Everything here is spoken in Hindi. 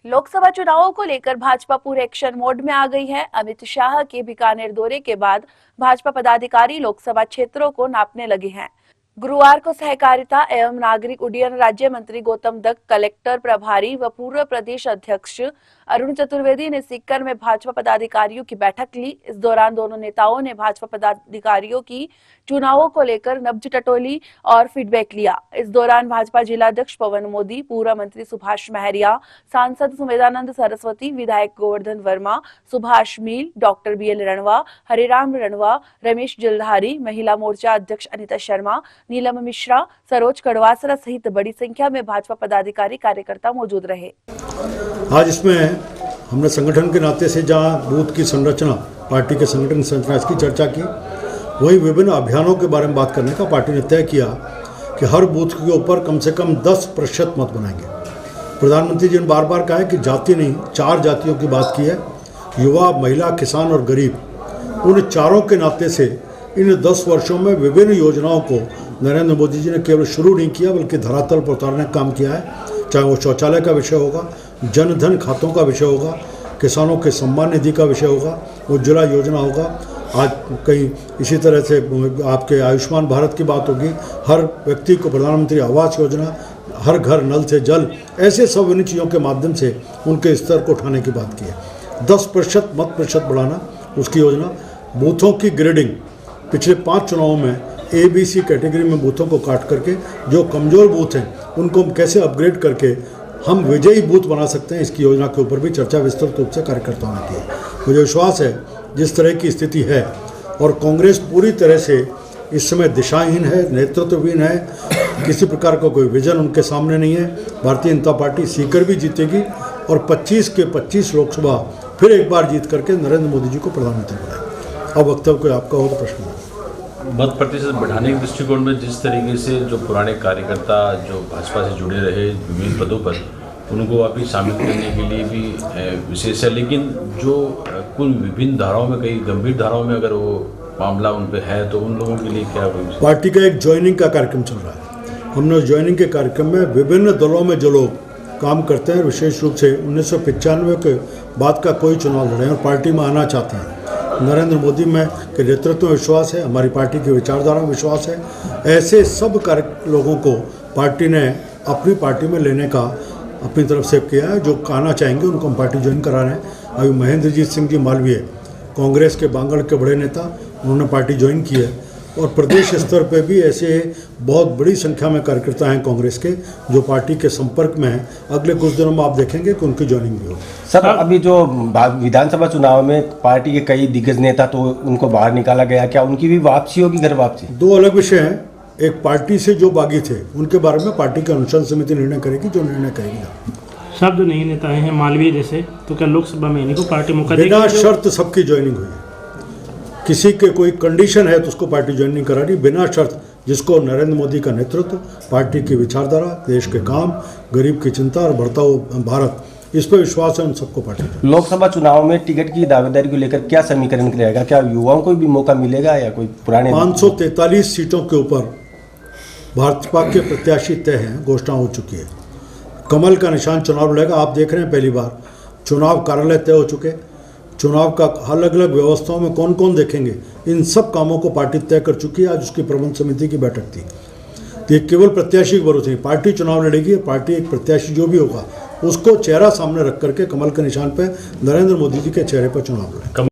लोकसभा चुनावों को लेकर भाजपा पूरे एक्शन मोड में आ गई है। अमित शाह के बीकानेर दौरे के बाद भाजपा पदाधिकारी लोकसभा क्षेत्रों को नापने लगे हैं। गुरुवार को सहकारिता एवं नागरिक उड्डयन राज्य मंत्री गौतम दत्त, कलेक्टर प्रभारी व पूर्व प्रदेश अध्यक्ष अरुण चतुर्वेदी ने सीकर में भाजपा पदाधिकारियों की बैठक ली। इस दौरान दोनों नेताओं ने भाजपा पदाधिकारियों की चुनावों को लेकर नब्ज टटोली और फीडबैक लिया। इस दौरान भाजपा जिलाध्यक्ष पवन मोदी, पूर्व मंत्री सुभाष महरिया, सांसद सुमेधानंद सरस्वती, विधायक गोवर्धन वर्मा, सुभाष मील, डॉक्टर BL रणवा, हरिराम रणवा, रमेश जलधारी, महिला मोर्चा अध्यक्ष अनिता शर्मा, नीलम मिश्रा, सरोज कड़वासरा सहित बड़ी संख्या में भाजपा पदाधिकारी कार्यकर्ता मौजूद रहे। आज इसमें हमने संगठन के नाते से जहां बूथ की संरचना, पार्टी के संगठन संरचना, इसकी चर्चा की, वहीं विभिन्न अभियानों के बारे में बात करने का पार्टी ने तय किया कि हर बूथ के ऊपर कम से कम 10% मत बनाएंगे। प्रधानमंत्री जी ने बार बार कहा है कि जाति नहीं, 4 जातियों की बात की है, युवा, महिला, किसान और गरीब। उन चारों के नाते से इन 10 वर्षों में विभिन्न योजनाओं को नरेंद्र मोदी जी ने केवल शुरू नहीं किया बल्कि धरातल पर उतारने का काम किया है। चाहे वो शौचालय का विषय होगा, जनधन खातों का विषय होगा, किसानों के सम्मान निधि का विषय होगा, उज्ज्वला योजना होगा, आज कहीं इसी तरह से आपके आयुष्मान भारत की बात होगी, हर व्यक्ति को प्रधानमंत्री आवास योजना, हर घर नल से जल, ऐसे सब इन चीज़ों के माध्यम से उनके स्तर को उठाने की बात की है। 10% मत प्रतिशत बढ़ाना उसकी योजना। बूथों की ग्रेडिंग, पिछले 5 चुनावों में ABC कैटेगरी में बूथों को काट करके जो कमज़ोर बूथ हैं उनको कैसे अपग्रेड करके हम विजयी बूथ बना सकते हैं, इसकी योजना के ऊपर भी चर्चा विस्तृत रूप से कार्यकर्ताओं ने की है। मुझे विश्वास है जिस तरह की स्थिति है और कांग्रेस पूरी तरह से इस समय दिशाहीन है, नेतृत्वहीन है, किसी प्रकार का कोई विजन उनके सामने नहीं है। भारतीय जनता पार्टी सीकर भी जीतेगी और 25 के 25 लोकसभा फिर एक बार जीत करके नरेंद्र मोदी जी को प्रधानमंत्री बनाएगी। अब वक्तव्य कोई आपका हो तो प्रश्न है। मत प्रतिशत बढ़ाने के दृष्टिकोण में जिस तरीके से जो पुराने कार्यकर्ता जो भाजपा से जुड़े रहे विभिन्न पदों पर, उनको वापिस शामिल करने के लिए भी विशेष है, लेकिन जो कुल विभिन्न धाराओं में, कई गंभीर धाराओं में अगर वो मामला उन पर है तो उन लोगों के लिए क्या होगा? पार्टी का एक ज्वाइनिंग का कार्यक्रम चल रहा है। हमने उस ज्वाइनिंग के कार्यक्रम में विभिन्न दलों में जो लोग काम करते हैं, विशेष रूप से 1995 के बाद का कोई चुनाव लड़े और पार्टी में आना चाहते हैं, नरेंद्र मोदी में के नेतृत्व में विश्वास है, हमारी पार्टी की विचारधारा में विश्वास है, ऐसे सब लोगों को पार्टी ने अपनी पार्टी में लेने का अपनी तरफ से किया है। जो आना चाहेंगे उनको हम पार्टी ज्वाइन करा रहे हैं। अभी महेंद्रजीत सिंह जी मालवीय, कांग्रेस के बांगड़ के बड़े नेता, उन्होंने पार्टी ज्वाइन की है और प्रदेश स्तर पे भी ऐसे बहुत बड़ी संख्या में कार्यकर्ता हैं कांग्रेस के जो पार्टी के संपर्क में हैं। अगले कुछ दिनों में आप देखेंगे कि उनकी ज्वाइनिंग भी होगी। सर, अभी जो विधानसभा चुनाव में पार्टी के कई दिग्गज नेता तो उनको बाहर निकाला गया, क्या उनकी भी वापसी होगी, घर वापसी? 2 अलग विषय हैं। एक पार्टी से जो बागी थे उनके बारे में पार्टी की अनुशासन समिति निर्णय करेगी, जो निर्णय करेगी। सब जो नए नेता हैं मालवीय जैसे, तो क्या लोकसभा में इनको पार्टी मौका देगी? बिना शर्त सबकी ज्वाइनिंग हुई है। किसी के कोई कंडीशन है तो उसको पार्टी ज्वाइन नहीं करा रही, बिना शर्त। जिसको नरेंद्र मोदी का नेतृत्व, पार्टी की विचारधारा, देश के काम, गरीब की चिंता और बढ़ता हुआ भारत, इस पर विश्वास है, उन सबको पार्टी। लोकसभा चुनाव में टिकट की दावेदारी को लेकर क्या समीकरण रहेगा? क्या युवाओं को भी मौका मिलेगा या कोई पुराने? 543 सीटों के ऊपर भाजपा के प्रत्याशी तय हैं, घोषणा हो चुकी है। कमल का निशान चुनाव लड़ेगा। आप देख रहे हैं पहली बार चुनाव कार्यालय तय हो चुके, चुनाव का अलग अलग व्यवस्थाओं में कौन कौन देखेंगे, इन सब कामों को पार्टी तय कर चुकी है। आज उसकी प्रबंध समिति की बैठक थी। तो ये केवल प्रत्याशी की जरूरत नहीं, पार्टी चुनाव लड़ेगी। पार्टी एक प्रत्याशी जो भी होगा उसको चेहरा सामने रख करके कमल के निशान पे नरेंद्र मोदी जी के चेहरे पर चुनाव लड़ेगी।